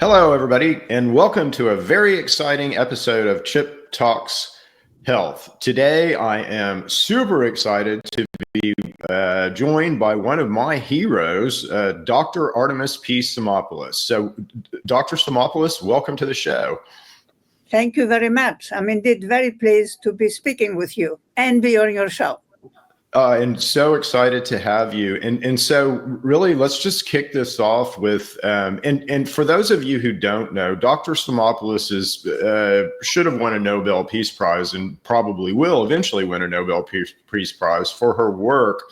Hello, everybody, and welcome to a very exciting episode of Chip Talks Health. Today, I am super excited to be joined by one of my heroes, Dr. Artemis P. Simopoulos. So, Dr. Simopoulos, welcome to the show. Thank you very much. I'm indeed very pleased to be speaking with you and be on your show. And so excited to have you. And so really, let's just kick this off with, and for those of you who don't know, Dr. Simopoulos should have won a Nobel Peace Prize and probably will eventually win a Nobel Peace Prize for her work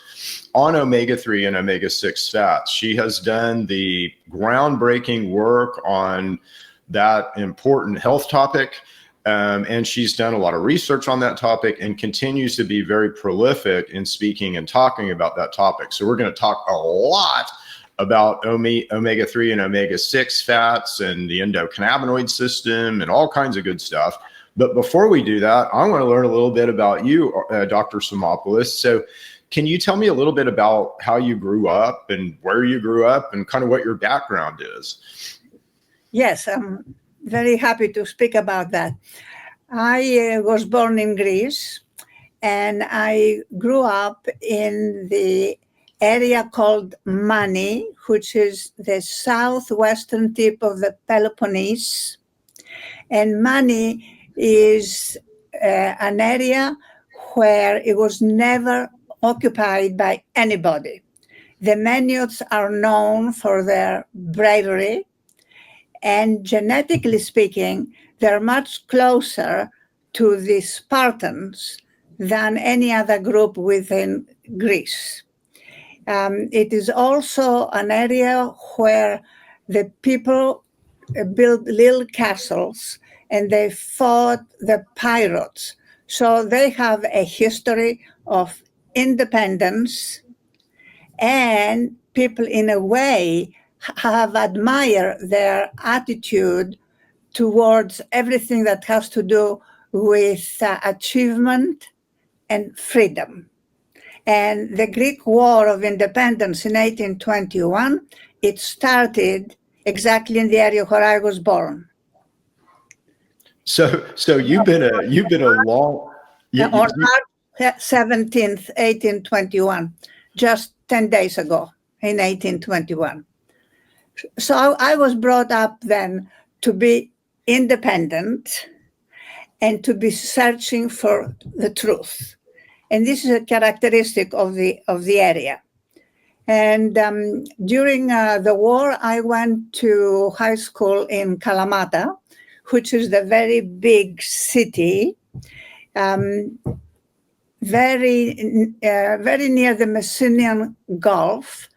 on omega-3 and omega-6 fats. She has done the groundbreaking work on that important health topic. And she's done a lot of research on that topic and continues to be very prolific in speaking and talking about that topic. So we're going to talk a lot about omega-3 and omega-6 fats and the endocannabinoid system and all kinds of good stuff. But before we do that, I want to learn a little bit about you, Dr. Simopoulos. So can you tell me a little bit about how you grew up and where you grew up and kind of what your background is? Yes, I'm very happy to speak about that. I was born in Greece and I grew up in the area called Mani, which is the southwestern tip of the Peloponnese. And Mani is an area where it was never occupied by anybody. The Maniots are known for their bravery. And genetically speaking, they're much closer to the Spartans than any other group within Greece. It is also an area where the people built little castles and they fought the pirates. So they have a history of independence, and people in a way have admired their attitude towards everything that has to do with achievement and freedom. And the Greek War of Independence in 1821, it started exactly in the area where I was born. So you've been a long. On March 17th, 1821, just 10 days ago in 1821. So I was brought up then to be independent and to be searching for the truth. And this is a characteristic of the area. And during the war, I went to high school in Kalamata, which is the very big city, very near the Messinian Gulf.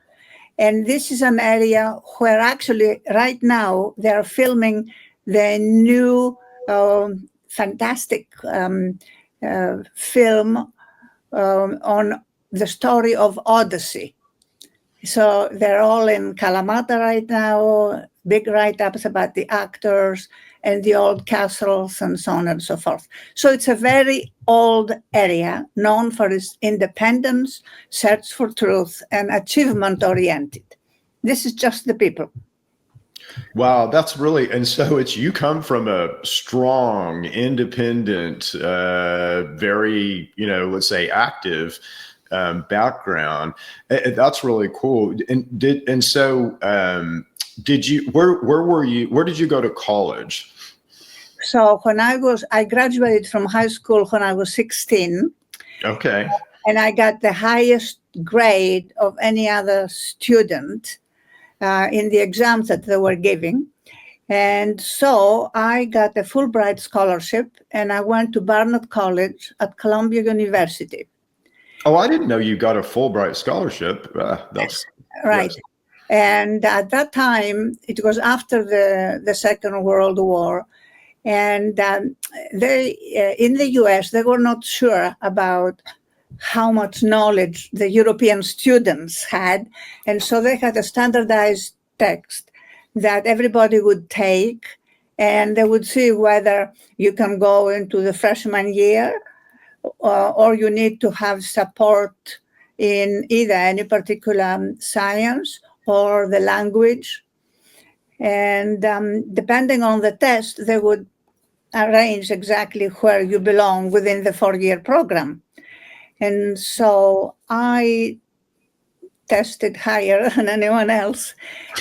And this is an area where actually right now they're filming the new fantastic film on the story of Odyssey. So they're all in Kalamata right now, big write-ups about the actors and the old castles and so on and so forth. So it's a very old area known for its independence, search for truth, and achievement-oriented. This is just the people. Wow, that's really, and so you come from a strong, independent, very, let's say active background. That's really cool. And did you, where did you go to college? So I graduated from high school when I was 16. Okay. And I got the highest grade of any other student in the exams that they were giving. And so I got a Fulbright scholarship and I went to Barnard College at Columbia University. Oh, I didn't know you got a Fulbright scholarship. That's right. Yes. And at that time, it was after the Second World War. And they, in the US, they were not sure about how much knowledge the European students had. And so they had a standardized text that everybody would take, and they would see whether you can go into the freshman year or you need to have support in either any particular science or the language. And depending on the test, they would arrange exactly where you belong within the 4-year program. And so I tested higher than anyone else.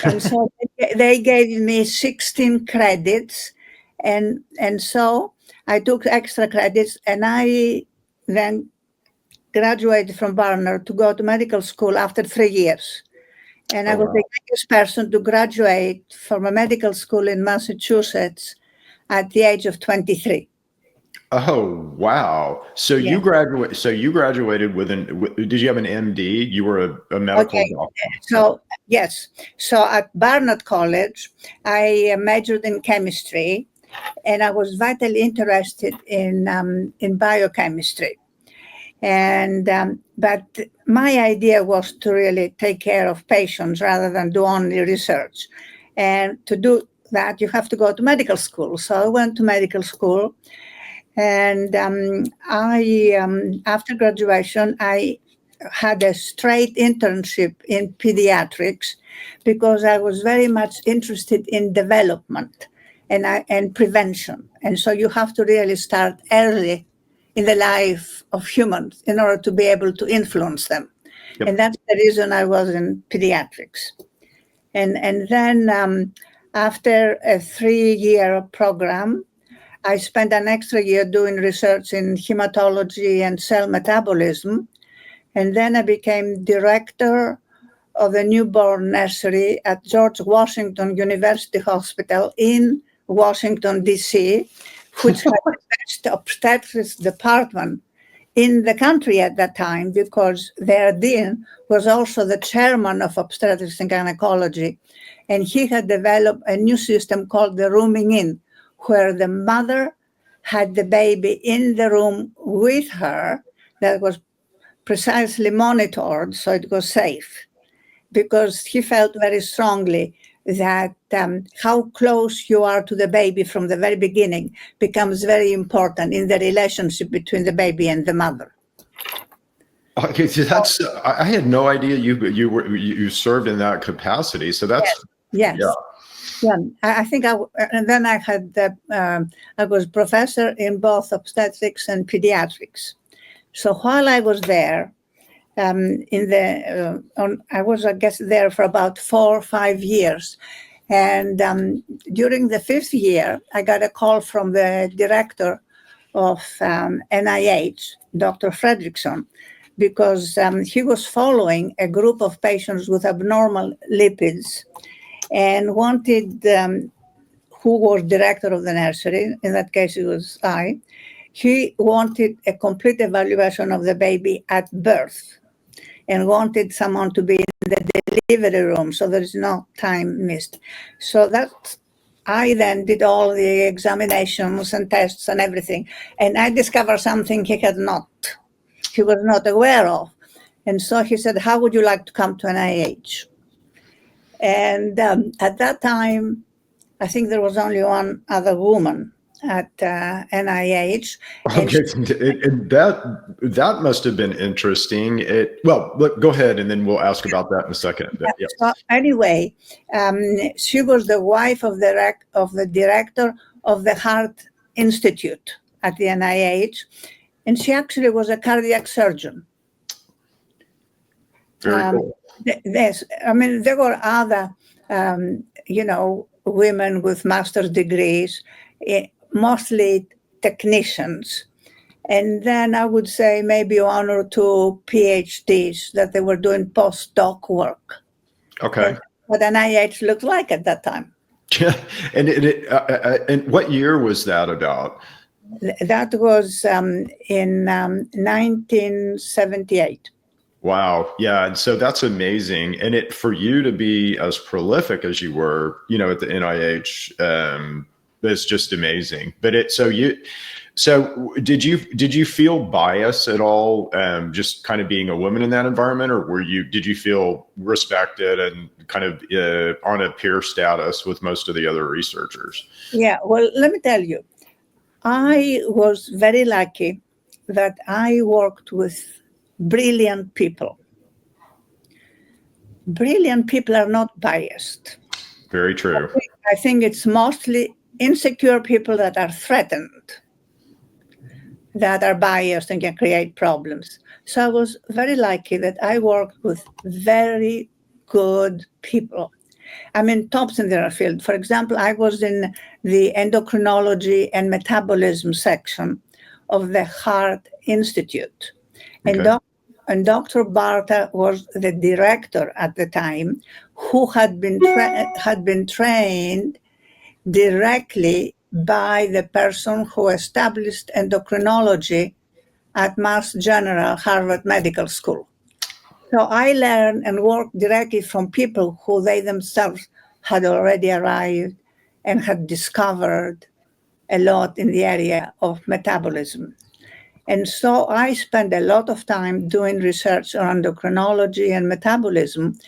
And so they gave me 16 credits. And so I took extra credits, and I then graduated from Barnard to go to medical school after 3 years. And I was the youngest person to graduate from a medical school in Massachusetts at the age of 23. Oh, wow. So Yeah. you graduated did you have an MD? You were a medical doctor. So, yes. So at Barnard College, I majored in chemistry, and I was vitally interested in biochemistry. And but my idea was to really take care of patients rather than do only research. And to do that, you have to go to medical school. So I went to medical school, and after graduation, I had a straight internship in pediatrics because I was very much interested in development and prevention. And so you have to really start early in the life of humans in order to be able to influence them. Yep. And that's the reason I was in pediatrics. And then after a 3-year program, I spent an extra year doing research in hematology and cell metabolism. And then I became director of the newborn nursery at George Washington University Hospital in Washington, D.C., which had the best obstetrics department in the country at that time, because their dean was also the chairman of obstetrics and gynecology. And he had developed a new system called the rooming in, where the mother had the baby in the room with her, that was precisely monitored so it was safe, because he felt very strongly that how close you are to the baby from the very beginning becomes very important in the relationship between the baby and the mother. Okay, so I had no idea you served in that capacity. So that's yes. Yeah, I think and then I had I was professor in both obstetrics and pediatrics. So while I was there, I was, I guess, there for about 4 or 5 years. And during the 5th year, I got a call from the director of NIH, Dr. Fredrickson, because he was following a group of patients with abnormal lipids and wanted, who was director of the nursery, in that case it was I, he wanted a complete evaluation of the baby at birth and wanted someone to be in the delivery room so there is no time missed. So that I then did all the examinations and tests and everything, and I discovered something he was not aware of. And so he said, how would you like to come to NIH? And at that time, I think there was only one other woman at NIH. Okay, and that must have been interesting. Look, go ahead, and then we'll ask about that in a second. But, yeah. So anyway, she was the wife of the director of the Heart Institute at the NIH, and she actually was a cardiac surgeon. Very cool. Yes, I mean, there were other, women with master's degrees, mostly technicians. And then I would say maybe 1 or 2 PhDs that they were doing postdoc work. Okay. What NIH looked like at that time. Yeah. And what year was that about? That was in 1978. Wow. Yeah. And so that's amazing. And for you to be as prolific as you were, at the NIH, is just amazing. But so did you feel bias at all, just kind of being a woman in that environment, or did you feel respected and kind of on a peer status with most of the other researchers? Yeah. Well, let me tell you, I was very lucky that I worked with brilliant people. Brilliant people are not biased. Very true. I think it's mostly insecure people that are threatened, that are biased and can create problems. So I was very lucky that I worked with very good people. I mean, tops in their field. For example, I was in the endocrinology and metabolism section of the Heart Institute. Okay. And Dr. Barta was the director at the time, who had been trained directly by the person who established endocrinology at Mass General Harvard Medical School. So I learned and worked directly from people who they themselves had already arrived and had discovered a lot in the area of metabolism. And so I spent a lot of time doing research on endocrinology and metabolism.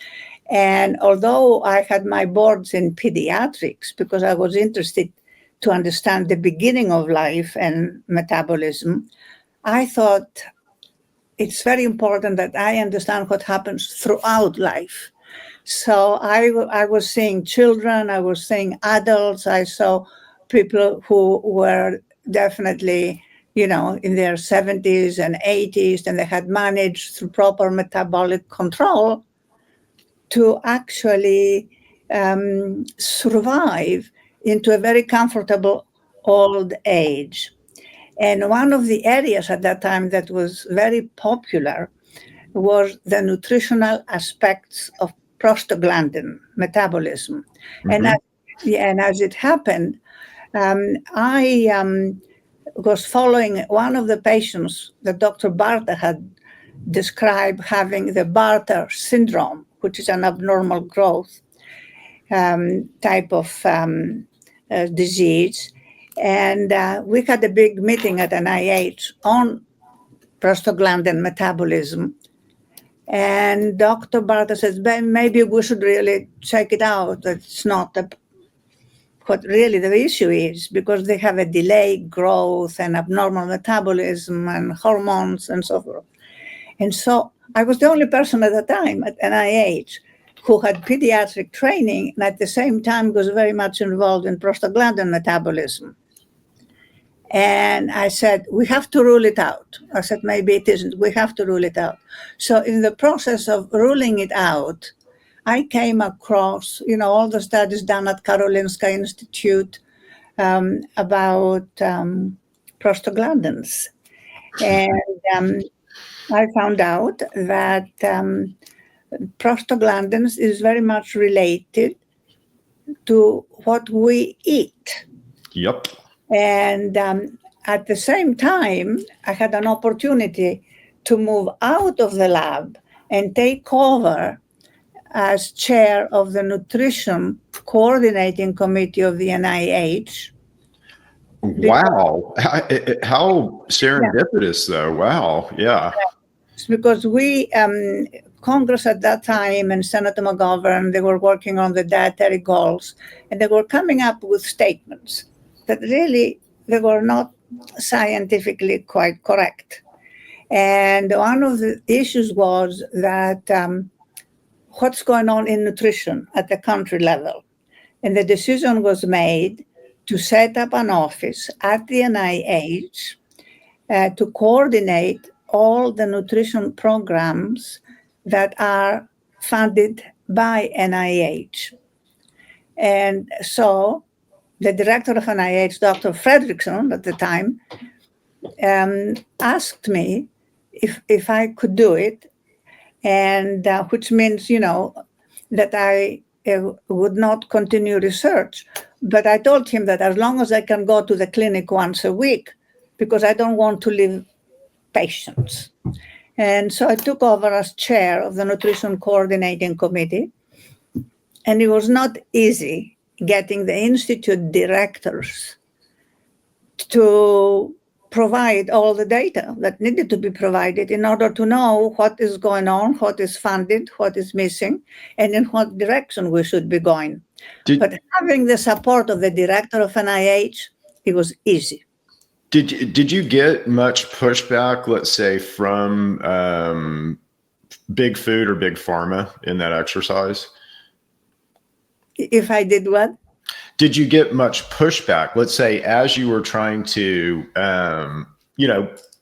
And although I had my boards in pediatrics, because I was interested to understand the beginning of life and metabolism, I thought it's very important that I understand what happens throughout life. So I was seeing children, I was seeing adults, I saw people who were definitely, in their 70s and 80s, and they had managed through proper metabolic control to actually survive into a very comfortable old age. And one of the areas at that time that was very popular was the nutritional aspects of prostaglandin metabolism. Mm-hmm. And as it happened, I was following one of the patients that Dr. Barta had described having the Barter syndrome, which is an abnormal growth type of disease. And we had a big meeting at NIH on prostaglandin metabolism. And Dr. Barta says, maybe we should really check it out. It's not what really the issue is, because they have a delayed growth and abnormal metabolism and hormones and so forth. And so I was the only person at the time at NIH who had pediatric training and at the same time was very much involved in prostaglandin metabolism. And I said, we have to rule it out. I said, maybe it isn't. We have to rule it out. So in the process of ruling it out, I came across, all the studies done at Karolinska Institute about prostaglandins. And I found out that prostaglandins is very much related to what we eat. Yep. And at the same time, I had an opportunity to move out of the lab and take over as chair of the Nutrition Coordinating Committee of the NIH. Wow. How serendipitous, though. Wow. Yeah. Because we, Congress at that time and Senator McGovern, they were working on the dietary goals, and they were coming up with statements that really they were not scientifically quite correct. And one of the issues was that what's going on in nutrition at the country level. And the decision was made to set up an office at the NIH to coordinate all the nutrition programs that are funded by NIH. And so the director of NIH, Dr. Fredrickson at the time, asked me if I could do it, and which means, that I would not continue research. But I told him that as long as I can go to the clinic once a week, because I don't want to leave patients. And so I took over as chair of the Nutrition Coordinating Committee. And it was not easy getting the institute directors to provide all the data that needed to be provided in order to know what is going on, what is funded, what is missing, and in what direction we should be going. But having the support of the director of NIH, it was easy. Did you get much pushback, let's say, from big food or big pharma in that exercise? If I did what? Did you get much pushback? Let's say as you were trying to,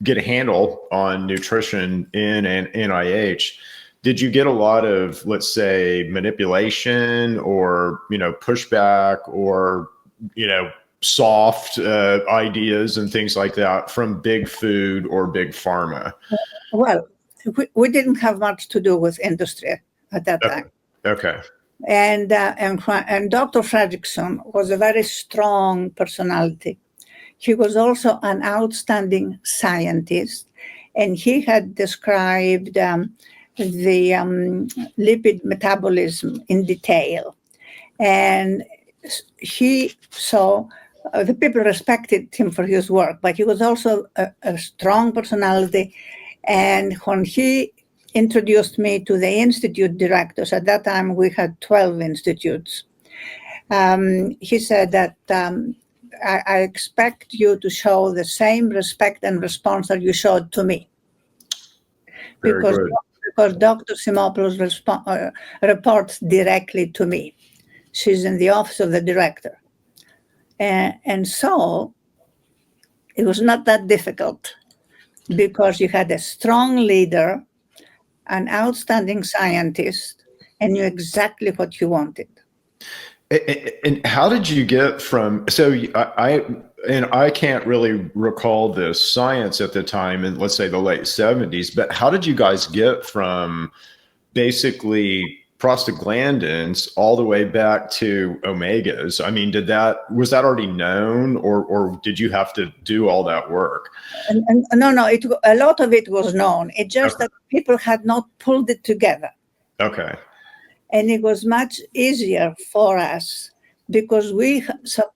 get a handle on nutrition in an NIH, did you get a lot of, let's say, manipulation or, pushback or, soft ideas and things like that from big food or big pharma? Well, we didn't have much to do with industry at that time. Okay. And Dr. Fredrickson was a very strong personality. He was also an outstanding scientist, and he had described the lipid metabolism in detail. And the people respected him for his work, but he was also a strong personality. And when he introduced me to the institute directors, at that time we had 12 institutes, he said that I expect you to show the same respect and response that you showed to me. Because Dr. Simopoulos reports directly to me. She's in the office of the director. And so it was not that difficult, because you had a strong leader, an outstanding scientist, and knew exactly what you wanted. And how did you get from, I can't really recall the science at the time in, let's say, the late 70s, but how did you guys get from basically prostaglandins all the way back to omegas? I mean, was that already known, or did you have to do all that work? No, a lot of it was known. It's just that people had not pulled it together. Okay. And it was much easier for us because we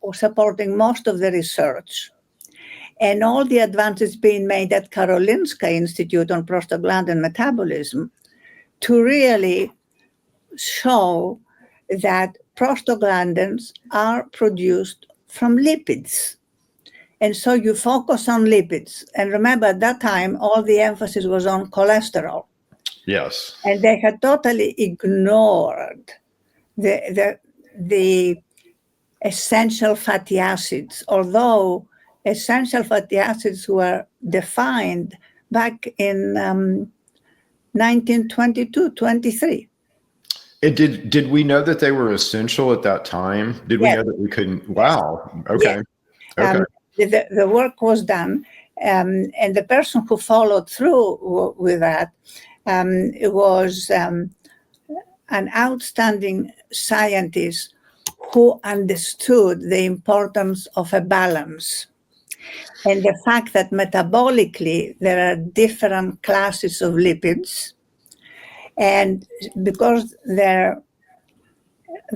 were supporting most of the research and all the advances being made at Karolinska Institute on prostaglandin metabolism to really show that prostaglandins are produced from lipids. And so you focus on lipids. And remember, at that time, all the emphasis was on cholesterol. Yes. And they had totally ignored the essential fatty acids, although essential fatty acids were defined back in 1922-23. Did we know that they were essential at that time? Did we know that we couldn't? Wow. Okay. Yes. Okay. The work was done, and the person who followed through with that was an outstanding scientist who understood the importance of a balance and the fact that metabolically there are different classes of lipids, and because they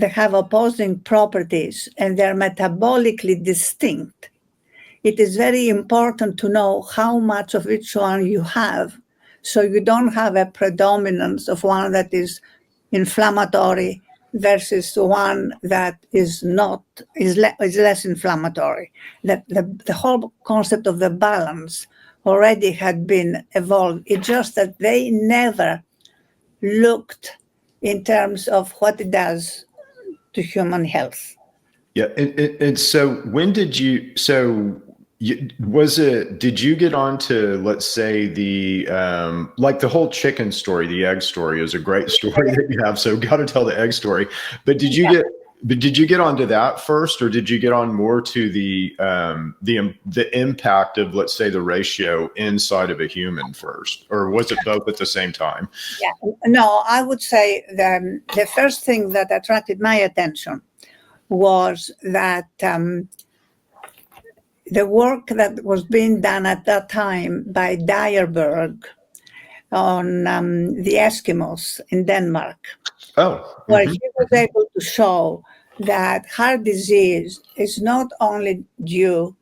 have opposing properties and they're metabolically distinct, it is very important to know how much of each one you have, so you don't have a predominance of one that is inflammatory versus one that is less inflammatory. That the whole concept of the balance already had been evolved. It's just that they never looked in terms of what it does to human health. Yeah, and so when did you? Did you get onto, let's say, the like the whole chicken story? The egg story is a great story that you have, so got to tell the egg story. But did you get onto that first, or did you get on more to the impact of, let's say, the ratio inside of a human first, or was it both at the same time? Yeah, no, I would say the first thing that attracted my attention was that the work that was being done at that time by Dyerberg on the Eskimos in Denmark, where he was able to show that heart disease is not only due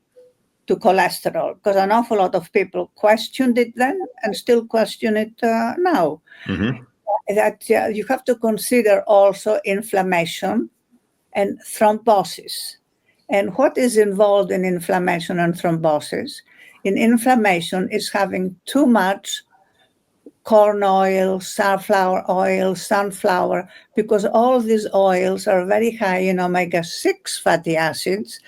to cholesterol, because an awful lot of people questioned it then and still question it now. That you have to consider also inflammation and thrombosis. And what is involved in inflammation and thrombosis? In inflammation is having too much corn oil, safflower oil, sunflower, because all these oils are very high in omega-6 fatty acids,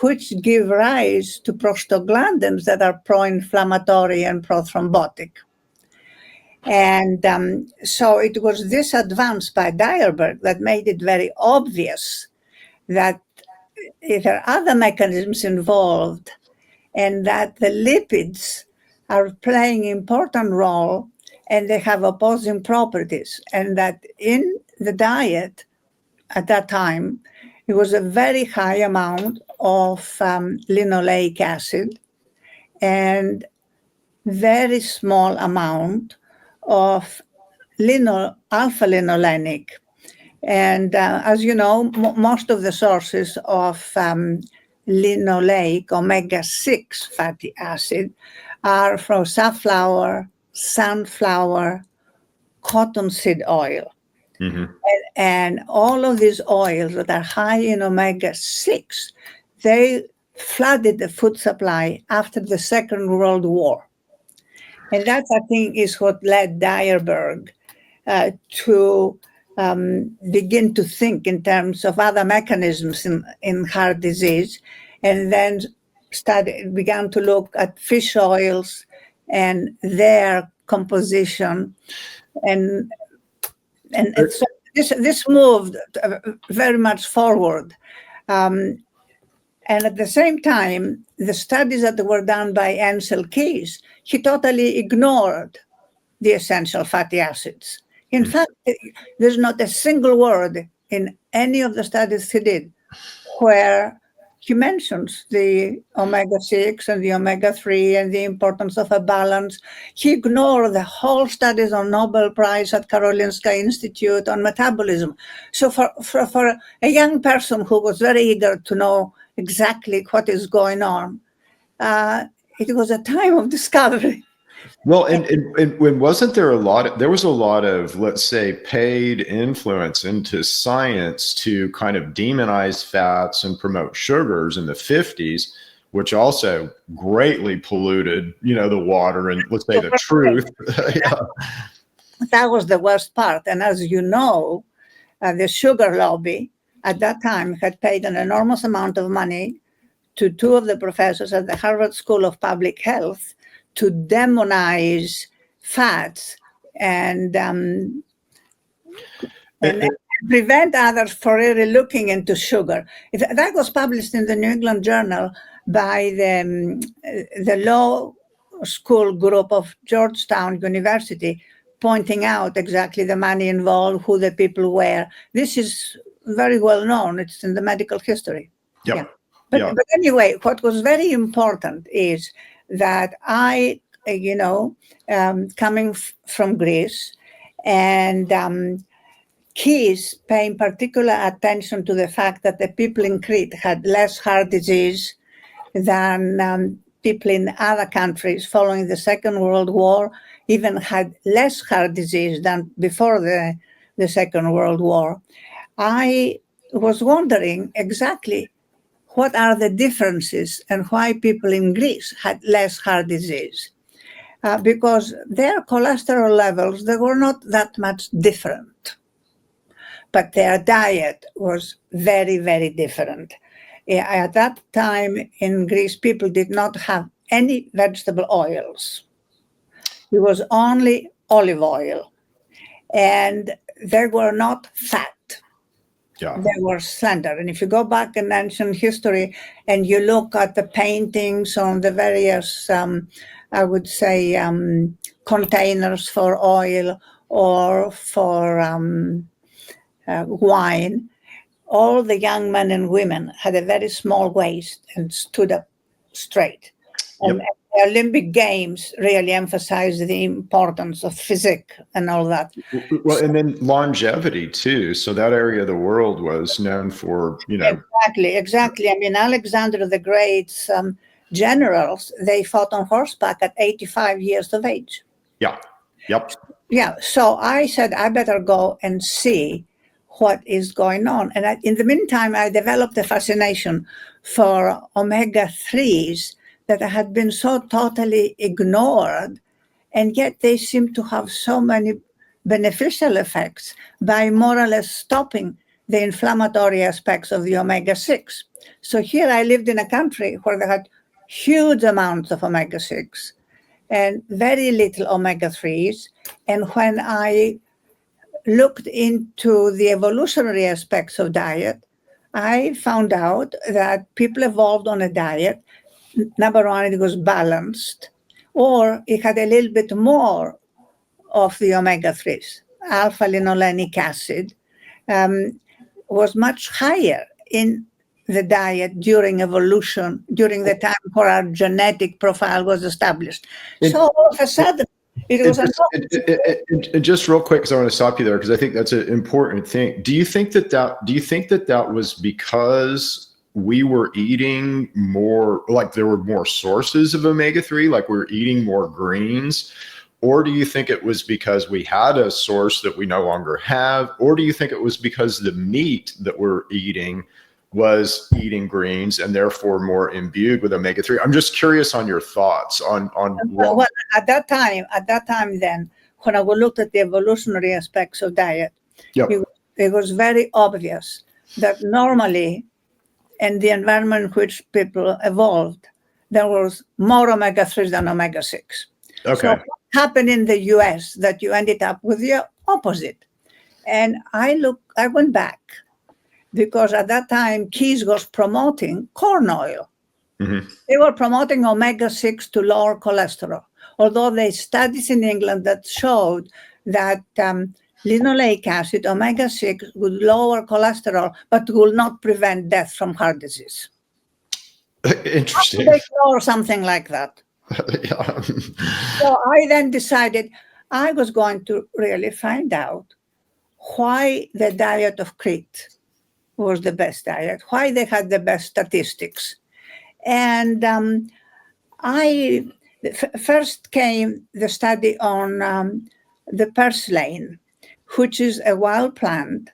which give rise to prostaglandins that are pro-inflammatory and pro-thrombotic. And so it was this advance by Dierberg that made it very obvious that there are other mechanisms involved, and that the lipids are playing an important role, and they have opposing properties, and that in the diet at that time, it was a very high amount of linoleic acid and very small amount of alpha-linolenic. And as you know, most of the sources of linoleic omega-6 fatty acid are from safflower, sunflower, cottonseed oil. Mm-hmm. And all of these oils that are high in omega-6, they flooded the food supply after the Second World War. And that, I think, is what led Dierberg to begin to think in terms of other mechanisms in heart disease, and then began to look at fish oils and their composition. And so this moved very much forward. And at the same time, the studies that were done by Ansel Keys, he totally ignored the essential fatty acids. In fact, there's not a single word in any of the studies he did where he mentions the omega-6 and the omega-3 and the importance of a balance. He ignored the whole studies on Nobel Prize at Karolinska Institute on metabolism. So for a young person who was very eager to know exactly what is going on, it was a time of discovery. Well, and wasn't there there was a lot of, let's say, paid influence into science to kind of demonize fats and promote sugars in the 50s, which also greatly polluted, the water and, let's say, the truth. Yeah. That was the worst part. And as you know, the sugar lobby at that time had paid an enormous amount of money to two of the professors at the Harvard School of Public Health to demonize fats and prevent others from really looking into sugar. That was published in the New England Journal by the law school group of Georgetown University, pointing out exactly the money involved, who the people were. This is very well known. It's in the medical history. Yep. Yeah. But anyway, what was very important is that I, coming from Greece, and Keys paying particular attention to the fact that the people in Crete had less heart disease than people in other countries following the Second World War, even had less heart disease than before the Second World War. I was wondering exactly what are the differences and why people in Greece had less heart disease. Because their cholesterol levels, they were not that much different. But their diet was very, very different. At that time in Greece, people did not have any vegetable oils. It was only olive oil. And they were not fat. Yeah. They were slender. And if you go back in ancient history and you look at the paintings on the various, I would say, containers for oil or for wine, all the young men and women had a very small waist and stood up straight. Yep. And the Olympic Games really emphasized the importance of physique and all that. Well, and then longevity too. So that area of the world was known for, Exactly. I mean, Alexander the Great's generals, they fought on horseback at 85 years of age. Yeah. Yep. Yeah. So I said, I better go and see what is going on. And in the meantime, I developed a fascination for omega-3s that had been so totally ignored and yet they seem to have so many beneficial effects by more or less stopping the inflammatory aspects of the omega-6. So here I lived in a country where they had huge amounts of omega-6 and very little omega-3s. And when I looked into the evolutionary aspects of diet, I found out that people evolved on a diet. Number one, it was balanced, or it had a little bit more of the omega-3s. Alpha-linolenic acid was much higher in the diet during evolution, during the time where our genetic profile was established. So all of a sudden, it was and just real quick, because I want to stop you there, because I think that's an important thing. Do you think that was because we were eating more, like there were more sources of omega-3, like we were eating more greens? Or do you think it was because we had a source that we no longer have? Or do you think it was because the meat that we're eating was eating greens and therefore more imbued with omega-3? I'm just curious on your thoughts on what. Well, at that time then, when I looked at the evolutionary aspects of diet, Yep. it was very obvious that normally in the environment in which people evolved, there was more omega-3s than omega-6. Okay. So what happened in the US that you ended up with the opposite? And I went back, because at that time, Keys was promoting corn oil. Mm-hmm. They were promoting omega-6 to lower cholesterol, although there are studies in England that showed that linoleic acid, omega-6, would lower cholesterol, but will not prevent death from heart disease. Interesting. Or something like that. Yeah. So I then decided I was going to really find out why the diet of Crete was the best diet, why they had the best statistics. And first came the study on the purslane, which is a wild plant.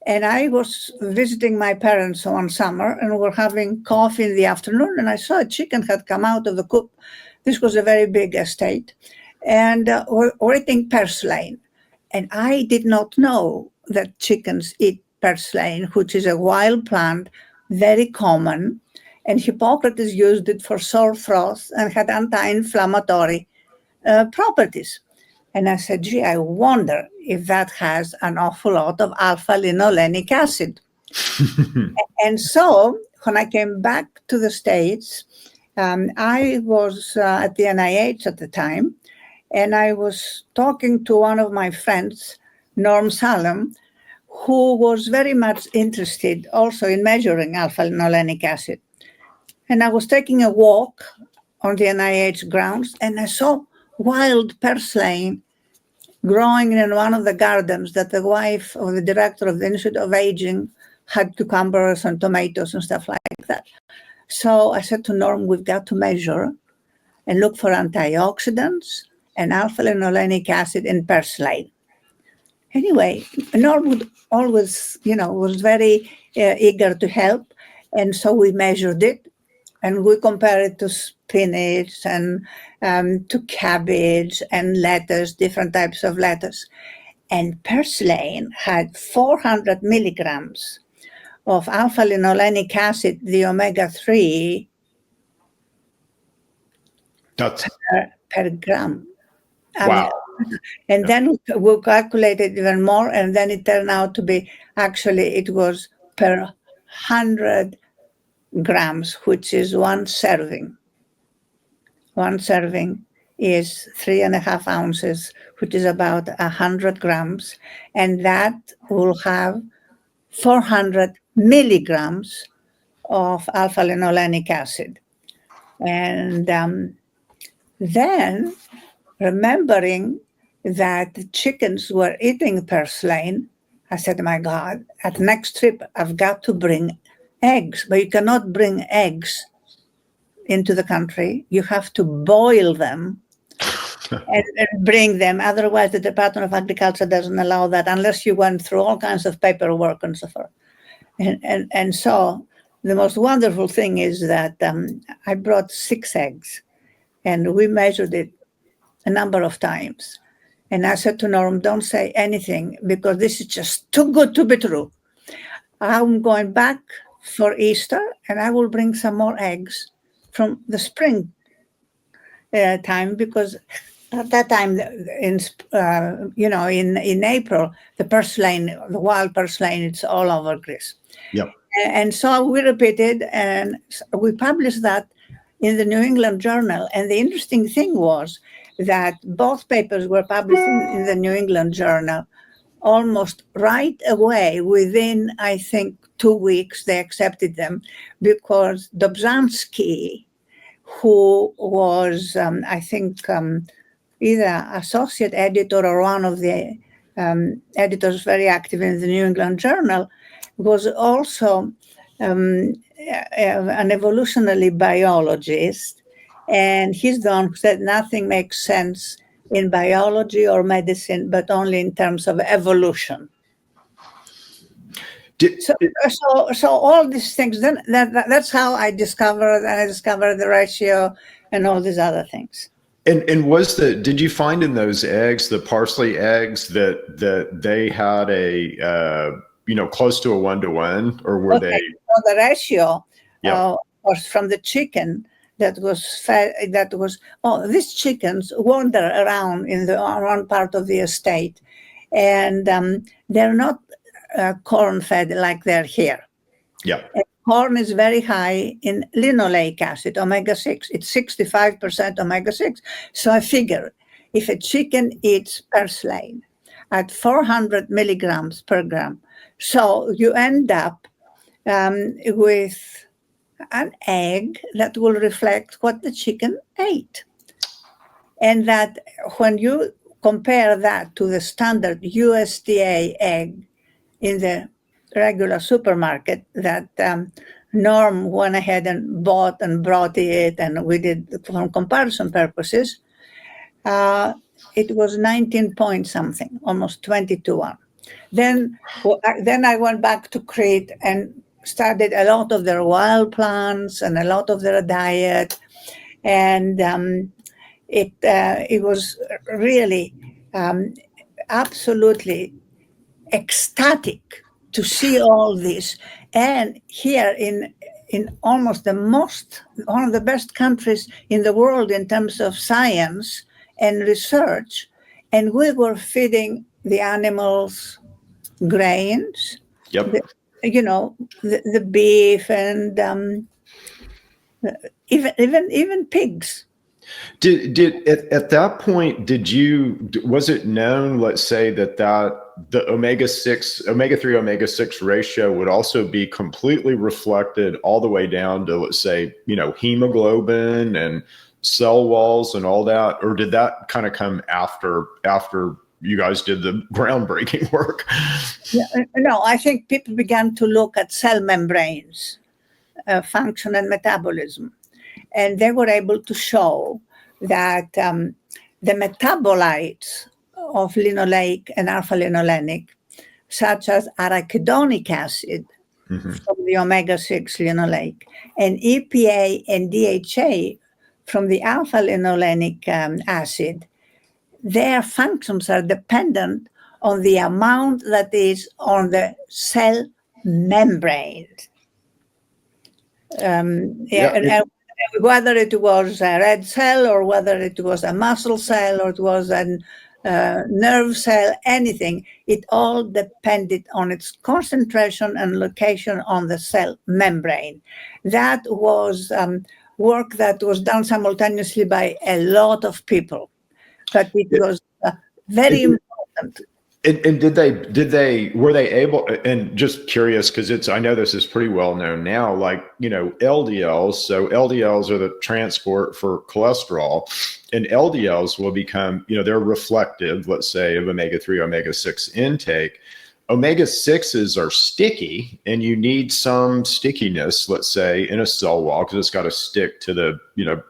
And I was visiting my parents one summer, and we were having coffee in the afternoon, and I saw a chicken had come out of the coop. This was a very big estate, and we're eating purslane. And I did not know that chickens eat purslane, which is a wild plant, very common. And Hippocrates used it for sore throats and had anti-inflammatory properties. And I said, gee, I wonder if that has an awful lot of alpha-linolenic acid. And so when I came back to the States, I was at the NIH at the time, and I was talking to one of my friends, Norm Salem, who was very much interested also in measuring alpha-linolenic acid. And I was taking a walk on the NIH grounds, and I saw wild purslane growing in one of the gardens that the wife of the director of the Institute of Aging had cucumbers and tomatoes and stuff like that. So I said to Norm, we've got to measure and look for antioxidants and alpha-linolenic acid in purslane. Anyway, Norm would always, was very eager to help. And so we measured it, and we compared it to spinach and to cabbage and lettuce, different types of lettuce. And purslane had 400 milligrams of alpha-linolenic acid, the omega-3, per gram. Wow. And then we calculated even more, and then it turned out to be, actually, it was per 100 grams, which is one serving. One serving is 3.5 ounces, which is about 100 grams, and that will have 400 milligrams of alpha-linolenic acid. And then, remembering that the chickens were eating purslane, I said, my God, at the next trip, I've got to bring eggs. But you cannot bring eggs into the country. You have to boil them and bring them. Otherwise, the Department of Agriculture doesn't allow that unless you went through all kinds of paperwork and so forth. And so the most wonderful thing is that I brought 6 eggs, and we measured it a number of times. And I said to Norm, don't say anything because this is just too good to be true. I'm going back for Easter and I will bring some more eggs from the spring time, because at that time in April, the purslane, the wild purslane, it's all over Greece. Yep. And so we repeated and we published that in the New England Journal. And the interesting thing was that both papers were published in the New England Journal almost right away. Within, I think, 2 weeks, they accepted them because Dobzhansky, who was, I think, either associate editor or one of the editors very active in the New England Journal, was also an evolutionary biologist. And he's the one who said nothing makes sense in biology or medicine, but only in terms of evolution. So all these things, then that's how I discovered, and I discovered the ratio and all these other things. And did you find in those eggs, the parsley eggs, that they had a close to a 1-to-1, or were they? Well, the ratio was from the chicken that was fed. These chickens wander around in around part of the estate, and they're not corn fed like they're here. Yeah. And corn is very high in linoleic acid, omega-6. It's 65% omega-6. So I figure if a chicken eats purslane at 400 milligrams per gram, so you end up with an egg that will reflect what the chicken ate. And that when you compare that to the standard USDA egg in the regular supermarket that Norm went ahead and bought and brought it, and we did for comparison purposes, it was 19 point something, almost 20-1. Then I went back to Crete and studied a lot of their wild plants and a lot of their diet, and it was really absolutely ecstatic to see all this. And here in almost one of the best countries in the world in terms of science and research, and we were feeding the animals grains. Yep. The beef and even pigs. Did at that point, was it known, let's say, that the omega-6, omega-3, omega-6 ratio would also be completely reflected all the way down to, let's say, hemoglobin and cell walls and all that? Or did that kind of come after you guys did the groundbreaking work? No, I think people began to look at cell membranes, function and metabolism. And they were able to show that the metabolites of linoleic and alpha-linolenic, such as arachidonic acid from the omega-6 linoleic, and EPA and DHA from the alpha-linolenic acid, their functions are dependent on the amount that is on the cell membrane. Whether it was a red cell or whether it was a muscle cell or it was a nerve cell, anything, it all depended on its concentration and location on the cell membrane. That was work that was done simultaneously by a lot of people, but it was very important. And were they able, and just curious, because I know this is pretty well known now, like, LDLs. So LDLs are the transport for cholesterol, and LDLs will become, they're reflective, let's say, of omega-3, omega-6 intake. Omega-6s are sticky, and you need some stickiness, let's say, in a cell wall, because it's got to stick to the,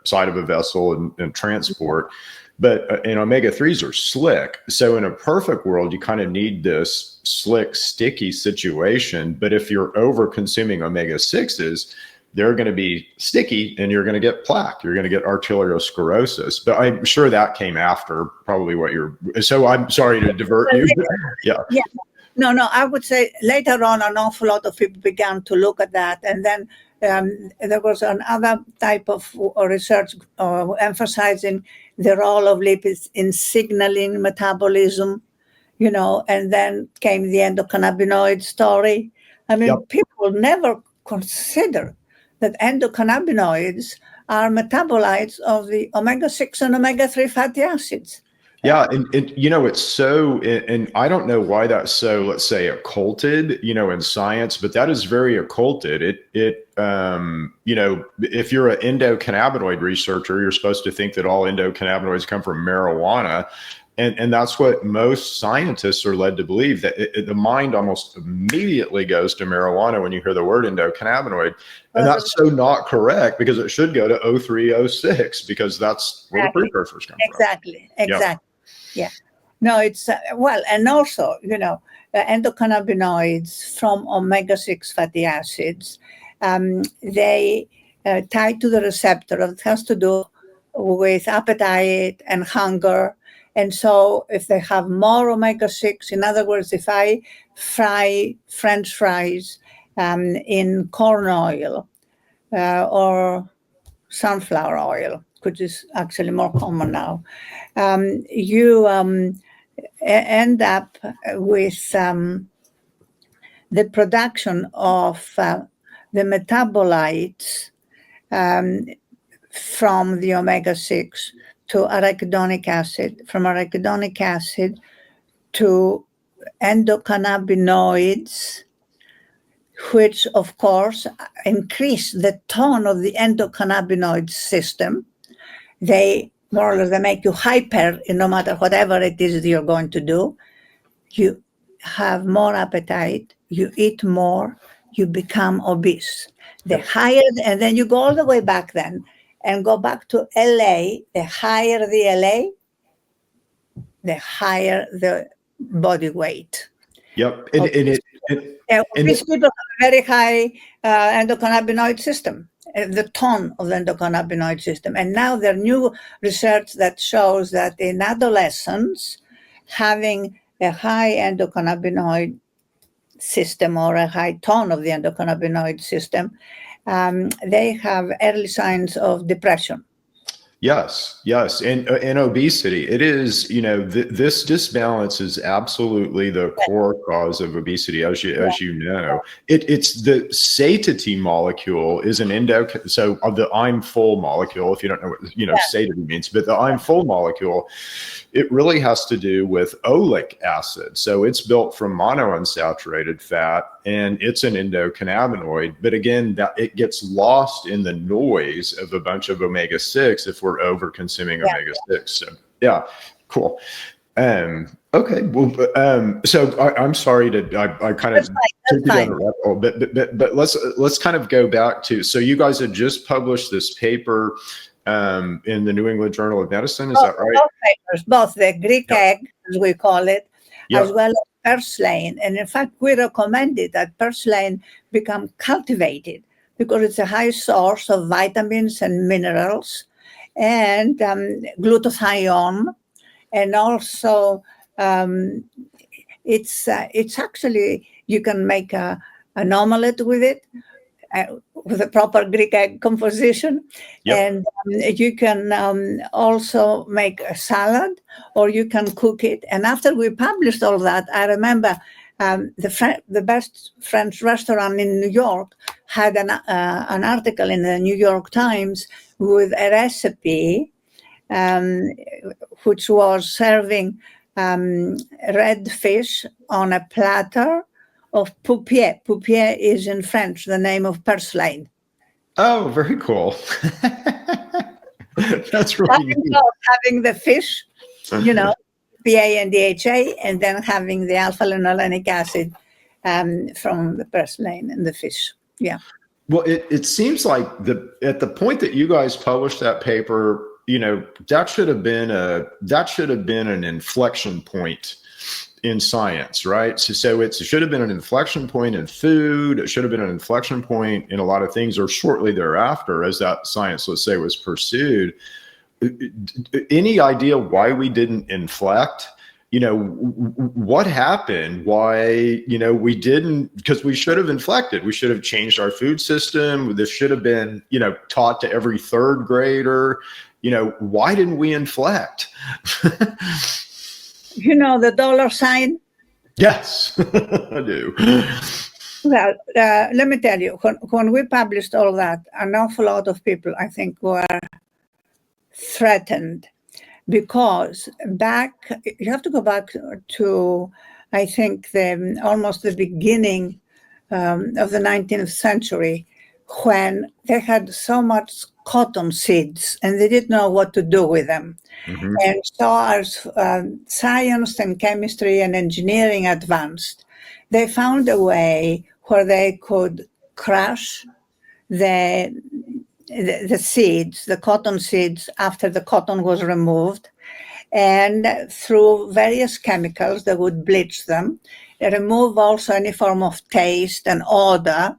side of a vessel and transport. But omega-3s are slick. So in a perfect world, you kind of need this slick, sticky situation. But if you're over consuming omega-6s, they're going to be sticky and you're going to get plaque. You're going to get arteriosclerosis. But I'm sure that came after probably what you're. So I'm sorry to divert you. Yeah. Yeah. No, I would say later on, an awful lot of people began to look at that. And then there was another type of research emphasizing the role of lipids in signaling metabolism, and then came the endocannabinoid story. I mean, people never consider that endocannabinoids are metabolites of the omega-6 and omega-3 fatty acids. Yeah. And it's so, and I don't know why that's so, let's say, occulted, in science, but that is very occulted. If you're an endocannabinoid researcher, you're supposed to think that all endocannabinoids come from marijuana. And that's what most scientists are led to believe, that the mind almost immediately goes to marijuana when you hear the word endocannabinoid. And that's so not correct, because it should go to O3, O6, because that's where the precursors come from. Exactly. Yeah. No, it's, and also, endocannabinoids from omega-6 fatty acids, they tie to the receptor that has to do with appetite and hunger. And so if they have more omega-6, in other words, if I fry French fries in corn oil or sunflower oil, which is actually more common now, you end up with the production of the metabolites from the omega-6 to arachidonic acid, from arachidonic acid to endocannabinoids, which of course increase the tone of the endocannabinoid system. They more or less, they make you hyper, no matter whatever it is that you're going to do. You have more appetite, you eat more, you become obese. The higher, and then you go all the way back then and go back to LA. The higher the LA, the higher the body weight. Yep. These people have a very high endocannabinoid system, the tone of the endocannabinoid system. And now there are new research that shows that in adolescents, having a high endocannabinoid system or a high tone of the endocannabinoid system, they have early signs of depression. Yes. And obesity. It is, this disbalance is absolutely the core cause of obesity, as you know. It's the satiety molecule is an so the I'm full molecule, if you don't know what, satiety means, but the I'm full molecule, it really has to do with oleic acid. So it's built from monounsaturated fat, and it's an endocannabinoid. But again, that it gets lost in the noise of a bunch of omega-6 if we're over consuming omega-6. So cool. Okay, well, so I'm sorry I kind of took you down a rabbit hole, but let's kind of go back to, so you guys had just published this paper in the New England Journal of Medicine, is that right? Both papers, both the Greek egg, as we call it, as well as purslane. And in fact, we recommended that purslane become cultivated because it's a high source of vitamins and minerals and glutathione. And also, it's actually, you can make an omelette with it, with a proper Greek egg composition. And you can also make a salad, or you can cook it. And after we published all that, I remember the best French restaurant in New York had an article in the New York Times with a recipe which was serving red fish on a platter of poupier. Poupier is in French the name of purslane. Oh, very cool. That's really neat. Having the fish, PA and DHA, and then having the alpha-linolenic acid from the purslane and the fish. Yeah. Well, it seems like at the point that you guys published that paper, that should have been an inflection point in science, right? So it should have been an inflection point in food. It should have been an inflection point in a lot of things, or shortly thereafter, as that science, let's say, was pursued. Any idea why we didn't inflect? What happened? Why, we didn't? Because we should have inflected. We should have changed our food system. This should have been, taught to every third grader. Why didn't we inflect? The dollar sign? Yes, I do. Well, let me tell you, when we published all that, an awful lot of people, I think, were threatened, because you have to go back to, I think, almost the beginning of the 19th century, when they had so much cotton seeds and they didn't know what to do with them. Mm-hmm. And so as science and chemistry and engineering advanced, they found a way where they could crush the seeds, the cotton seeds, after the cotton was removed, and through various chemicals they would bleach them, remove also any form of taste and odor.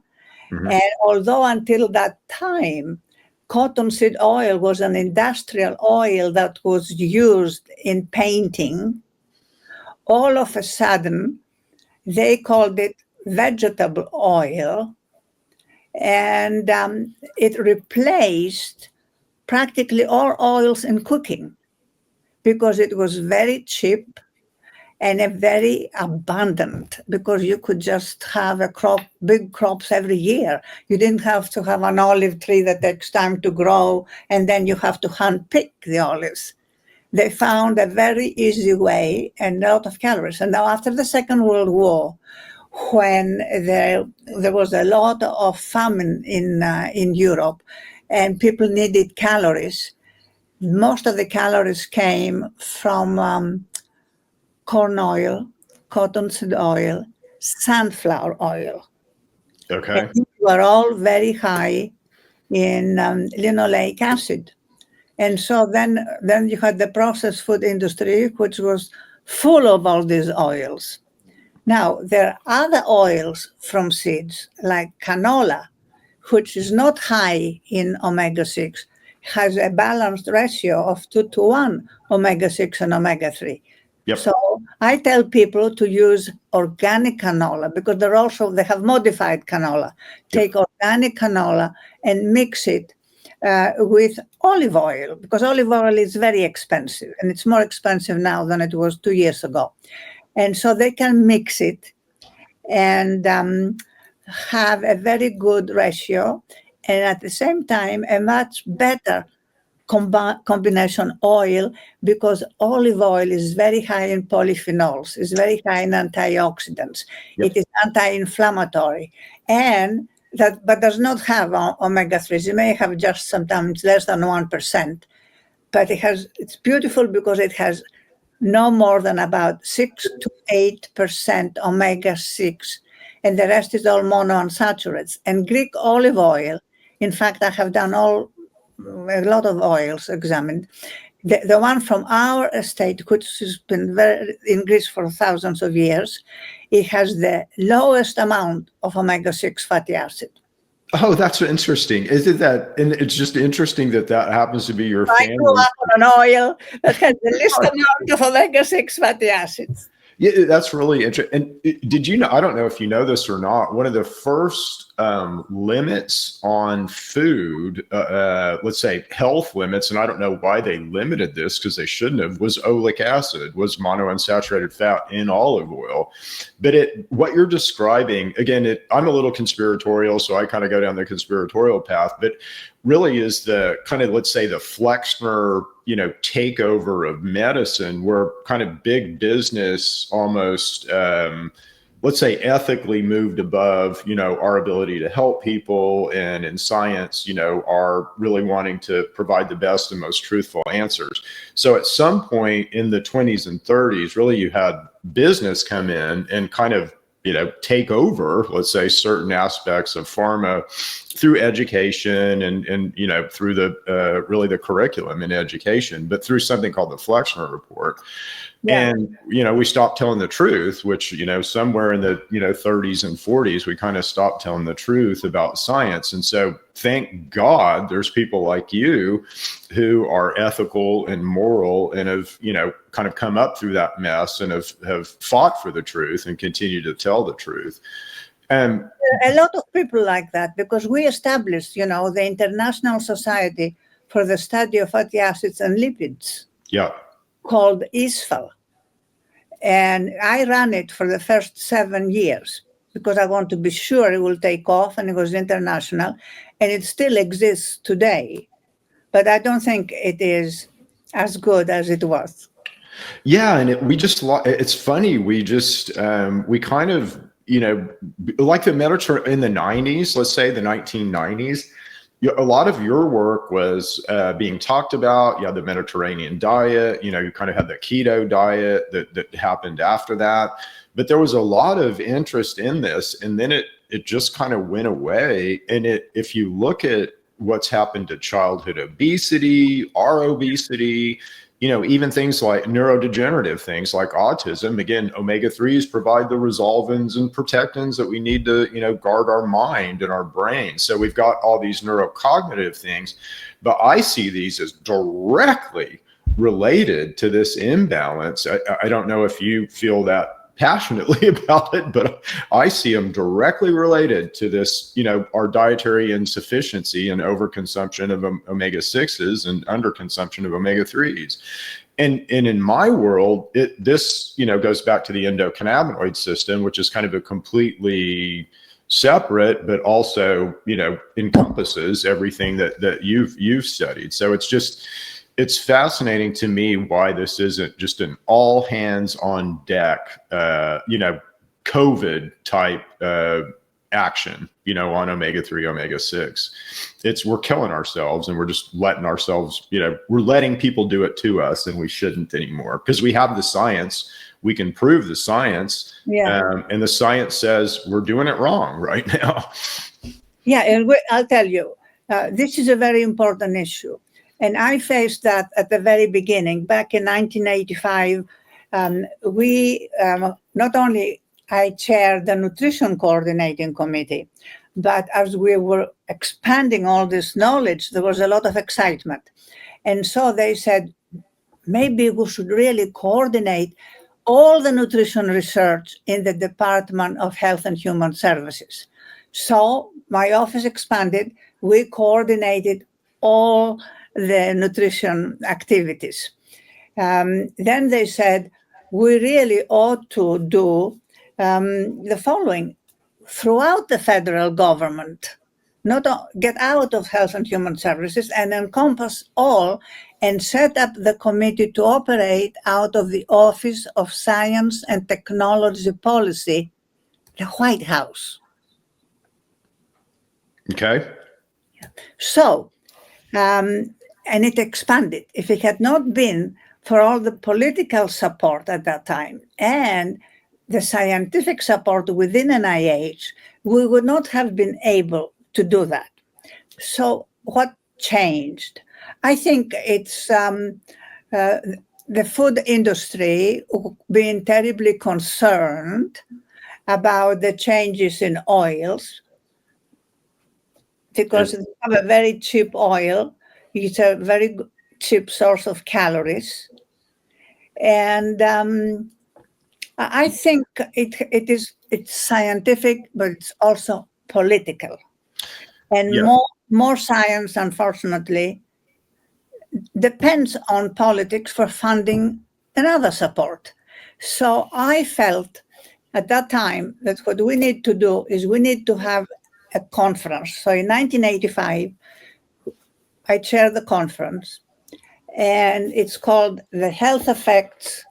Mm-hmm. And although until that time, cottonseed oil was an industrial oil that was used in painting, all of a sudden they called it vegetable oil, and it replaced practically all oils in cooking, because it was very cheap and very abundant, because you could just have big crops every year. You didn't have to have an olive tree that takes time to grow and then you have to hand-pick the olives. They found a very easy way and a lot of calories. And now after the Second World War, when there was a lot of famine in Europe and people needed calories, most of the calories came from corn oil, cottonseed oil, sunflower oil. Okay. And these were all very high in linoleic acid. And so then you had the processed food industry, which was full of all these oils. Now, there are other oils from seeds, like canola, which is not high in omega-6, has a balanced ratio of 2:1 omega-6 and omega-3. Yep. So I tell people to use organic canola, because they have modified canola. Take organic canola and mix it with olive oil, because olive oil is very expensive, and it's more expensive now than it was 2 years ago. And so they can mix it and have a very good ratio, and at the same time a much better combination oil, because olive oil is very high in polyphenols, is very high in antioxidants. Yep. It is anti-inflammatory, but does not have omega-3s. It may have just sometimes less than 1%, but it's beautiful because it has no more than about 6 to 8% omega-6, and the rest is all monounsaturates. And Greek olive oil, in fact, I have done a lot of oils examined. The one from our estate, which has been in Greece for thousands of years, it has the lowest amount of omega-6 fatty acid. Oh, that's interesting. Is it that? And it's just interesting that happens to be your family. I grew up on an oil that has the least amount of omega-6 fatty acids. Yeah, that's really interesting. And did you know, I don't know if you know this or not, one of the first limits on food, let's say health limits, and I don't know why they limited this, because they shouldn't have, was oleic acid, was monounsaturated fat in olive oil. But what you're describing, again, I'm a little conspiratorial, so I kind of go down the conspiratorial path, but really is the kind of, let's say, the Flexner, takeover of medicine, where kind of big business almost, let's say, ethically moved above, our ability to help people, and in science, are really wanting to provide the best and most truthful answers. So at some point in the 20s and 30s, really you had business come in and kind of, take over, let's say, certain aspects of pharma through education and through really the curriculum in education, but through something called the Flexner Report. And, we stopped telling the truth, which, somewhere in the, 30s and 40s, we kind of stopped telling the truth about science. And so thank God there's people like you who are ethical and moral and have, kind of come up through that mess and have fought for the truth and continue to tell the truth. And a lot of people like that, because we established, the International Society for the Study of Fatty Acids and Lipids. Yeah. Called ISFAL. And I ran it for the first 7 years because I want to be sure it will take off, and it was international, and it still exists today. But I don't think it is as good as it was. Yeah, and it's funny, we kind of, like the Mediterranean in the 90s, let's say the 1990s, a lot of your work was being talked about. You had the Mediterranean diet, you kind of had the keto diet that happened after that. But there was a lot of interest in this, and then it just kind of went away. And if you look at what's happened to childhood obesity, our obesity, even things like neurodegenerative things like autism, again, omega-3s provide the resolvins and protectins that we need to, guard our mind and our brain. So we've got all these neurocognitive things, but I see these as directly related to this imbalance. I don't know if you feel that passionately about it, but I see them directly related to this, our dietary insufficiency and overconsumption of omega-6s and underconsumption of omega-3s. And in my world, this goes back to the endocannabinoid system, which is kind of a completely separate, but also, encompasses everything that you've studied. So it's fascinating to me why this isn't just an all hands on deck, COVID type action, on omega-3, omega-6. We're killing ourselves, and we're just letting ourselves, we're letting people do it to us, and we shouldn't anymore because we have the science. We can prove the science. Yeah. And the science says we're doing it wrong right now. Yeah. And I'll tell you, this is a very important issue. And I faced that at the very beginning. Back in 1985, we not only I chaired the Nutrition Coordinating Committee, but as we were expanding all this knowledge, there was a lot of excitement. And so they said, maybe we should really coordinate all the nutrition research in the Department of Health and Human Services. So my office expanded. We coordinated all the nutrition activities. Then they said, we really ought to do the following throughout the federal government, get out of Health and Human Services and encompass all, and set up the committee to operate out of the Office of Science and Technology Policy, the White House. Okay. So, and it expanded. If it had not been for all the political support at that time and the scientific support within NIH, we would not have been able to do that. So what changed? I think it's the food industry being terribly concerned about the changes in oils, because they have a very cheap oil. It's a very cheap source of calories. And I think it's scientific, but it's also political. And more science, unfortunately, depends on politics for funding and other support. So I felt at that time that what we need to do is we need to have a conference. So in 1985, I chaired the conference, and it's called The Health Effects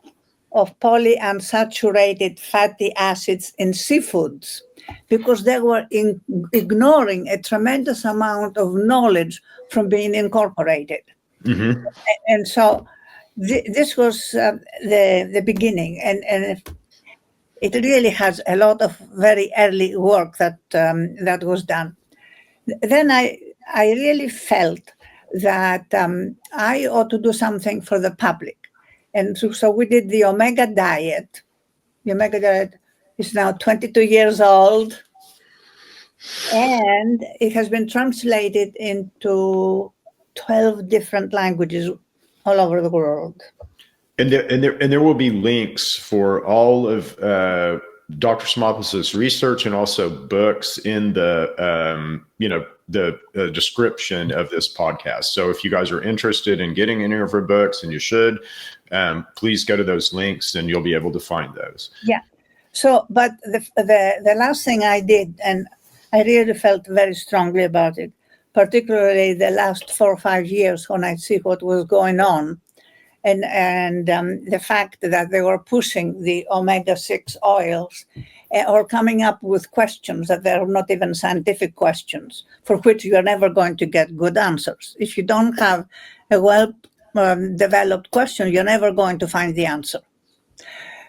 of Polyunsaturated Fatty Acids in Seafoods, because they were ignoring a tremendous amount of knowledge from being incorporated. Mm-hmm. And so this was the beginning, and it really has a lot of very early work that was done. Then I really felt that I ought to do something for the public. And so we did the Omega diet. The Omega diet is now 22 years old, and it has been translated into 12 different languages all over the world. And there will be links for all of Dr. Simopoulos' research and also books in the description of this podcast. So if you guys are interested in getting any of her books, and you should, please go to those links and you'll be able to find those. Yeah. So, but the last thing I did, and I really felt very strongly about it, particularly the last 4 or 5 years when I see what was going on, and the fact that they were pushing the Omega-6 oils or coming up with questions that they're not even scientific questions, for which you're never going to get good answers. If you don't have a well-developed question, you're never going to find the answer.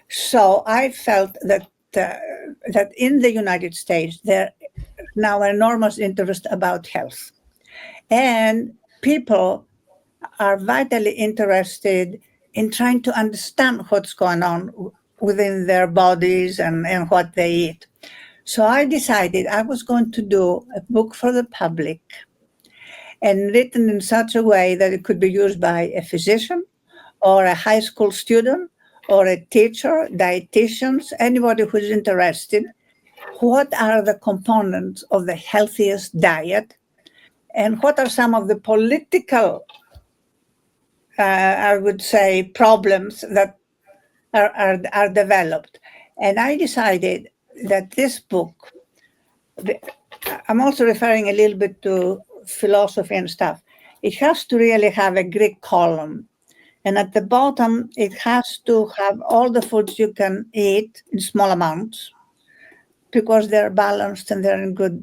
So I felt that that in the United States, there now enormous interest about health. And people are vitally interested in trying to understand what's going on within their bodies and what they eat. So I decided I was going to do a book for the public and written in such a way that it could be used by a physician or a high school student or a teacher, dietitians, anybody who's interested. What are the components of the healthiest diet? And what are some of the political I would say, problems that are developed. And I decided that this book, I'm also referring a little bit to philosophy and stuff, it has to really have a Greek column. And at the bottom, it has to have all the foods you can eat in small amounts because they're balanced and they're in good.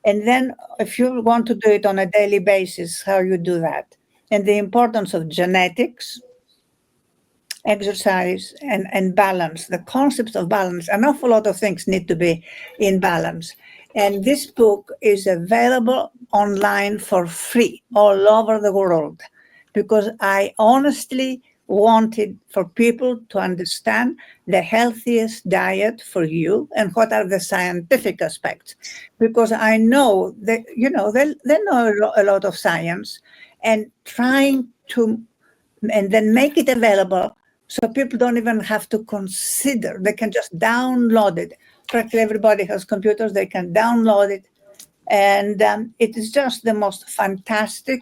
And then if you want to do it on a daily basis, how you do that. And the importance of genetics, exercise, and balance, the concepts of balance. An awful lot of things need to be in balance. And this book is available online for free all over the world because I honestly wanted for people to understand the healthiest diet for you and what are the scientific aspects. Because I know that, they know a lot of science, and trying to, and then make it available so people don't even have to consider. They can just download it. Practically everybody has computers. They can download it. And it is just the most fantastic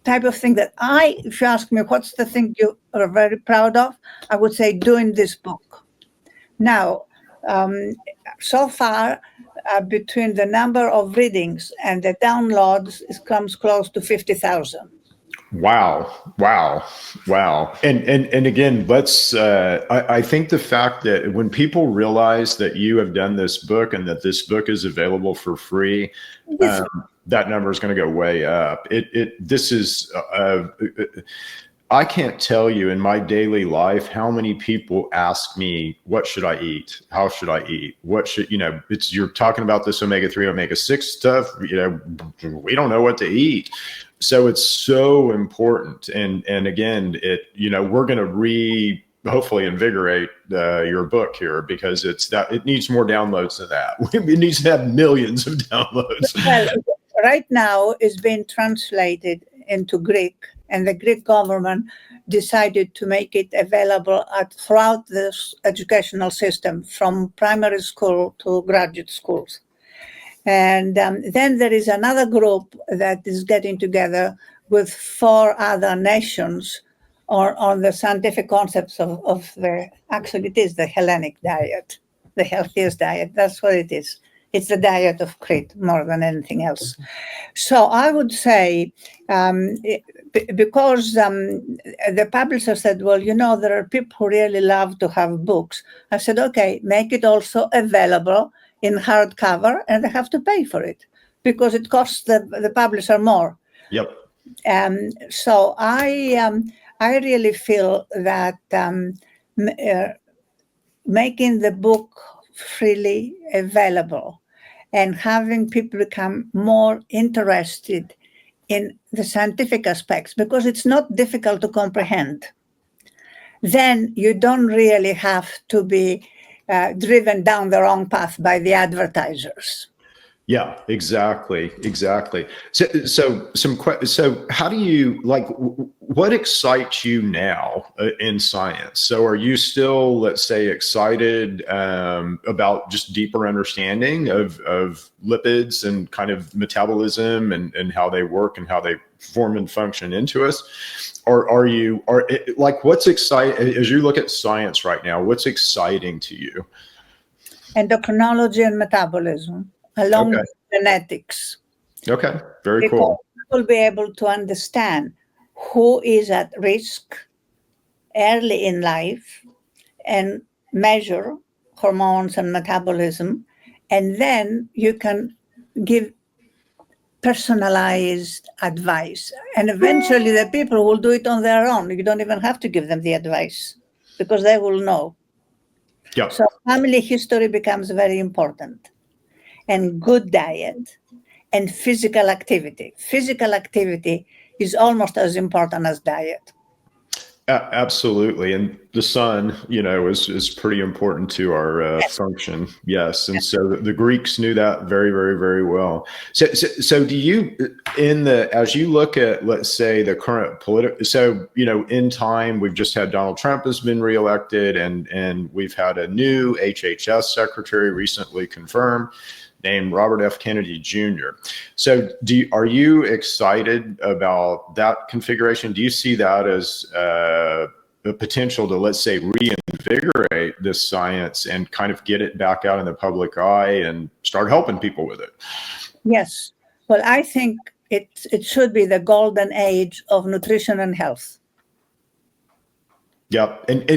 type of thing that if you ask me, what's the thing you are very proud of? I would say doing this book. Now, so far, between the number of readings and the downloads, it comes close to 50,000. Wow. And again, I think the fact that when people realize that you have done this book and that this book is available for free, that number is going to go way up. I can't tell you in my daily life how many people ask me, what should I eat? How should I eat? You're talking about this Omega-3, Omega-6 stuff. We don't know what to eat. So it's so important. And again, we're going to hopefully invigorate your book here because it needs more downloads than that. It needs to have millions of downloads. Well, right now it's being translated into Greek, and the Greek government decided to make it available throughout the educational system, from primary school to graduate schools. And then there is another group that is getting together with 4 other nations on the scientific concepts of actually it is the Hellenic diet, the healthiest diet. That's what it is. It's the diet of Crete more than anything else. So I would say, because the publisher said, well, there are people who really love to have books. I said, okay, make it also available in hardcover, and they have to pay for it because it costs the publisher more. Yep. So I really feel that making the book freely available and having people become more interested in the scientific aspects, because it's not difficult to comprehend. then you don't really have to be driven down the wrong path by the advertisers. Yeah, exactly, exactly. So how do you like? What excites you now in science? So, are you still, let's say, excited about just deeper understanding of lipids and kind of metabolism and how they work and how they form and function into us? Or are like, what's exciting as you look at science right now? What's exciting to you? Endocrinology and metabolism, along Okay. with genetics. Okay. Very Because cool. people will be able to understand who is at risk early in life and measure hormones and metabolism. And then you can give personalized advice. And eventually the people will do it on their own. You don't even have to give them the advice because they will know. Yeah. So family history becomes very important. And good diet and physical activity. Physical activity is almost as important as diet. Absolutely, and the sun, is pretty important to our Yes. function. Yes, and so the Greeks knew that very, very, very well. So do you, as you look at, let's say, the current political, so in time, we've just had Donald Trump has been reelected, and we've had a new HHS secretary recently confirmed, named Robert F. Kennedy Jr. So are you excited about that configuration? Do you see that as the potential to, let's say, reinvigorate this science and kind of get it back out in the public eye and start helping people with it? Yes. Well, I think it should be the golden age of nutrition and health. Yep. And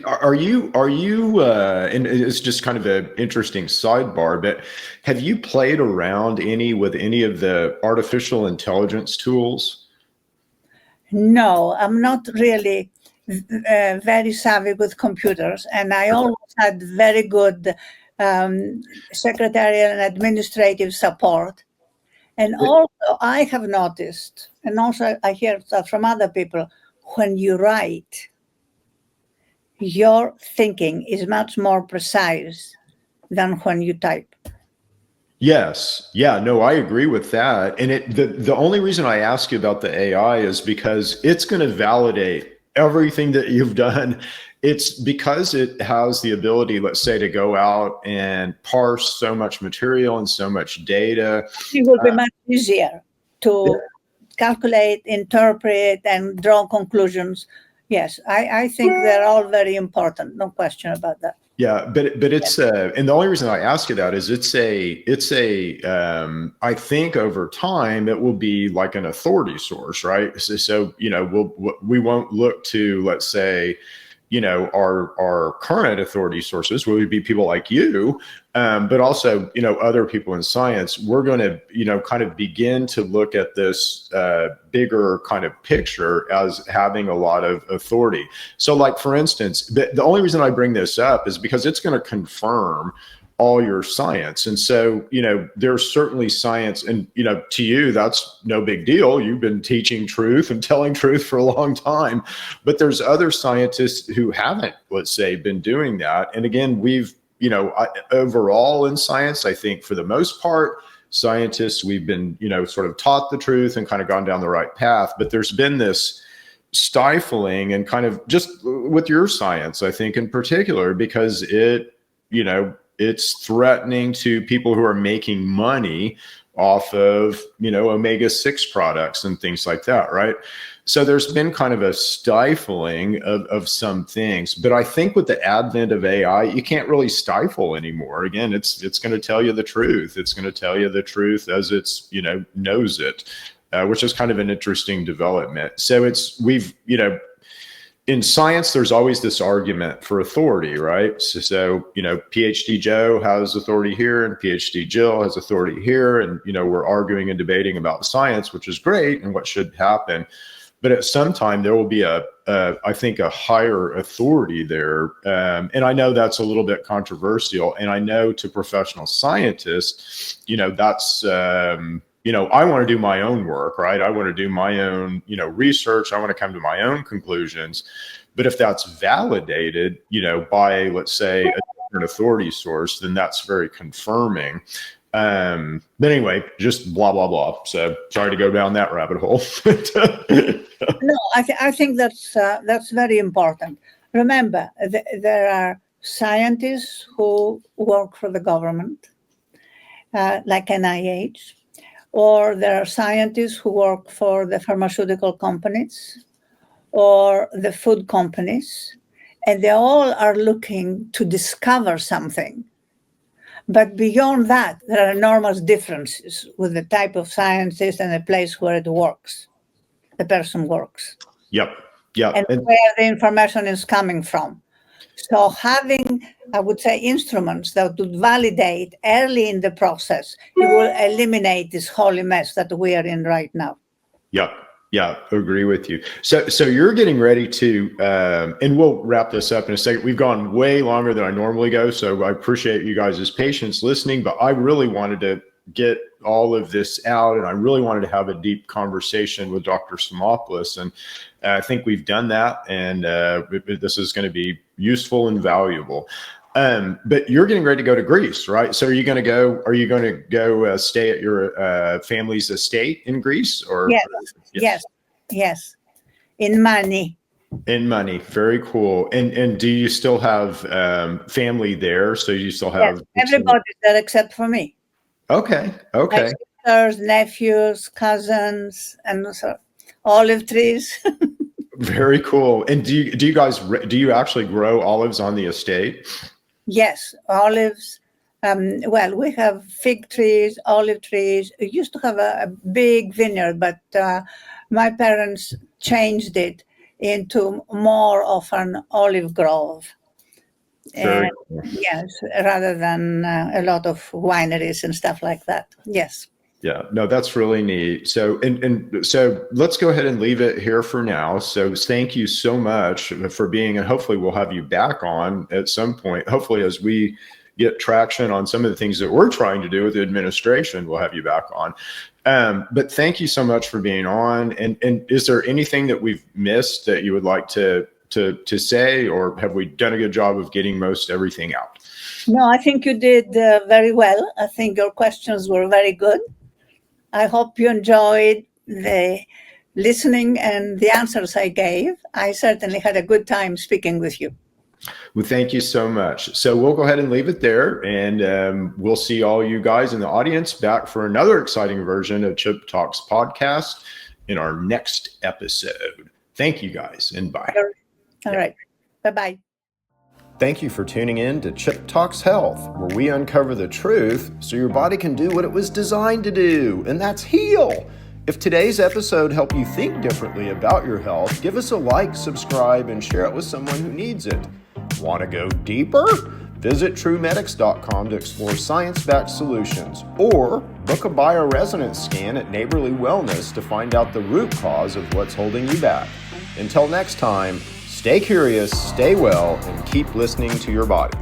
are you, and it's just kind of an interesting sidebar, but have you played around with any of the artificial intelligence tools? No, I'm not really very savvy with computers, and I always had very good secretarial and administrative support. And also, I have noticed, and also I hear that from other people, when you write, your thinking is much more precise than when you type. Yes. Yeah, no, I agree with that. And the only reason I ask you about the AI is because it's going to validate everything that you've done. It's because it has the ability, let's say, to go out and parse so much material and so much data. It will be much easier to calculate, interpret, and draw conclusions. Yes, I think they're all very important. No question about that. Yeah, but it's and the only reason I ask you that is it's a I think over time it will be like an authority source, right? So we won't look to, let's say, our current authority sources would be people like you, but also other people in science. We're going to kind of begin to look at this bigger kind of picture as having a lot of authority. So, like, for instance, the only reason I bring this up is because it's going to confirm all your science. And so, there's certainly science, and, to you, that's no big deal. You've been teaching truth and telling truth for a long time, but there's other scientists who haven't, let's say, been doing that. And again, we've, overall in science, I think for the most part, scientists, we've been, sort of taught the truth and kind of gone down the right path, but there's been this stifling and kind of just with your science, I think in particular, because it's threatening to people who are making money off of, Omega-6 products and things like that, right? So there's been kind of a stifling of some things. But I think with the advent of AI, you can't really stifle anymore. Again, it's going to tell you the truth. It's going to tell you the truth as it's, knows it, which is kind of an interesting development. So in science, there's always this argument for authority, right? So PhD Joe has authority here and PhD Jill has authority here. And, we're arguing and debating about science, which is great and what should happen. But at some time, there will be I think, a higher authority there. And I know that's a little bit controversial. And I know to professional scientists, that's, I want to do my own work, right? I want to do my own, research. I want to come to my own conclusions. But if that's validated, by, let's say, a different authority source, then that's very confirming. But anyway, just blah, blah, blah. So sorry to go down that rabbit hole. No, I think that's very important. Remember, there are scientists who work for the government, like NIH, or there are scientists who work for the pharmaceutical companies or the food companies, and they all are looking to discover something. But beyond that, there are enormous differences with the type of scientist and the place where it works, the person works. Yep. And where the information is coming from. So having, I would say, instruments that would validate early in the process, it will eliminate this holy mess that we are in right now. Yep. Yeah, agree with you. So you're getting ready to, and we'll wrap this up in a second. We've gone way longer than I normally go, so I appreciate you guys' patience listening, but I really wanted to get all of this out, and I really wanted to have a deep conversation with Dr. Simopoulos, and I think we've done that, and this is going to be useful and valuable. But you're getting ready to go to Greece, right? So are you going to go stay at your family's estate in Greece? Or Yes. In Mani. In Mani. Very cool. And do you still have family there? So you still have... Yes, everybody's there except for me. Okay. My sisters, nephews, cousins, and olive trees. Very cool. And do you actually grow olives on the estate? Yes, olives. Well, we have fig trees, olive trees. We used to have a big vineyard, but my parents changed it into more of an olive grove. Very cool. Yes, rather than a lot of wineries and stuff like that. Yes. Yeah, no, that's really neat. So, and so let's go ahead and leave it here for now. So thank you so much for being, and hopefully we'll have you back on at some point. Hopefully as we get traction on some of the things that we're trying to do with the administration, we'll have you back on. But thank you so much for being on. And is there anything that we've missed that you would like to say, or have we done a good job of getting most everything out? No, I think you did very well. I think your questions were very good. I hope you enjoyed the listening and the answers I gave. I certainly had a good time speaking with you. Well, thank you so much. So we'll go ahead and leave it there, and we'll see all you guys in the audience back for another exciting version of Chip Talks podcast in our next episode. Thank you guys, and bye. All right. Bye-bye. Thank you for tuning in to Chip Talks Health, where we uncover the truth so your body can do what it was designed to do, and that's heal. If today's episode helped you think differently about your health, give us a like, subscribe, and share it with someone who needs it. Want to go deeper? Visit TrueMedX.com to explore science-backed solutions, or book a bioresonance scan at Neighborly Wellness to find out the root cause of what's holding you back. Until next time, stay curious, stay well, and keep listening to your body.